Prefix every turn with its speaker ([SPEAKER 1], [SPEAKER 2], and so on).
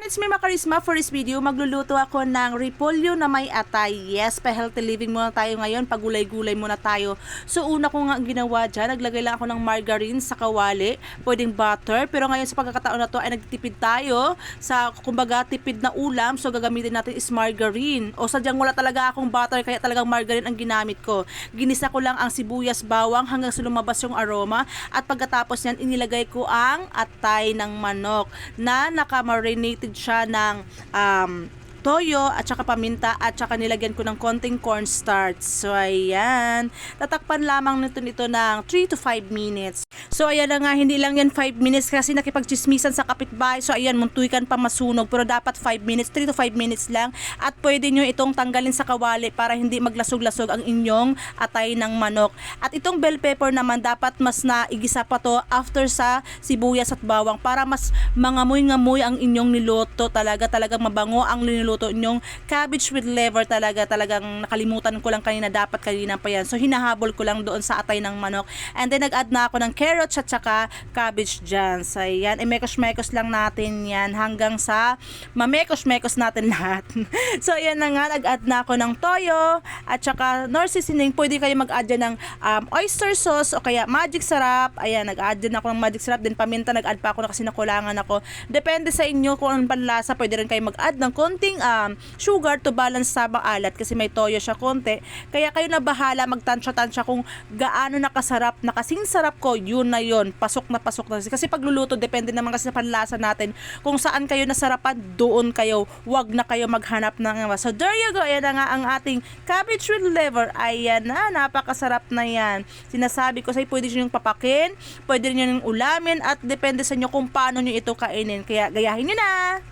[SPEAKER 1] It's me Makarisma. For this video, magluluto ako ng repolyo na may atay. Yes, pa-healthy living muna tayo ngayon. Pagulay-gulay muna tayo. So, una ko nga ginawa dyan, naglagay lang ako ng margarine sa kawali. Pwedeng butter. Pero ngayon sa pagkakataon na to ay nagtipid tayo sa, kumbaga, tipid na ulam. So, gagamitin natin is margarine. O sadyang wala talaga akong butter, kaya talagang margarine ang ginamit ko. Ginisa ko lang ang sibuyas, bawang hanggang sa lumabas yung aroma. At pagkatapos yan, inilagay ko ang atay ng manok na naka-marinated siya ng toyo at saka paminta at saka nilagyan ko ng konting cornstarch. So ayan, tatakpan lamang nito ng 3 to 5 minutes. So ayan na nga, hindi lang yan 5 minutes kasi nakipagchismisan sa kapitbahay. So ayan, muntuikan pa masunog, pero dapat 5 minutes, 3 to 5 minutes lang. At pwede nyo itong tanggalin sa kawali para hindi maglasog-lasog ang inyong atay ng manok. At itong bell pepper naman, dapat mas naigisa pa to after sa sibuyas at bawang para mas mangamoy-ngamoy ang inyong niluto. Talagang mabango ang niluto inyong cabbage with liver. Talagang nakalimutan ko lang kanina pa yan. So hinahabol ko lang doon sa atay ng manok. And then nag-add na ako ng carrots at saka cabbage dyan. So ayan, mekos-mekos lang natin yan hanggang sa mamekos-mekos natin lahat. So ayan na nga, nag-add na ako ng toyo at saka nor seasoning. Pwede kayo mag-add dyan ng oyster sauce o kaya magic sarap. Ayan, nag-add din ako ng magic sarap. Then paminta, nag-add pa ako na kasi nakulangan ako. Depende sa inyo kung anong panlasa. Pwede rin kayo mag-add ng konting sugar to balance sa maalat kasi may toyo siya konti. Kaya kayo na bahala, magtansya-tansya kung gaano nakasarap. Nakasing sarap ko, yun na yun. Pasok na pasok na. Kasi pagluluto, depende naman kasi sa panlasa natin. Kung saan kayo nasarapan, doon kayo. Wag na kayo maghanap ng iba. So there you go. Ayan na nga ang ating cabbage with liver. Ayan na, napakasarap na yan. Sinasabi ko sa'yo, pwede nyo yung papakin, pwede nyo yung ulamin, at depende sa inyo kung paano nyo ito kainin. Kaya gayahin nyo na!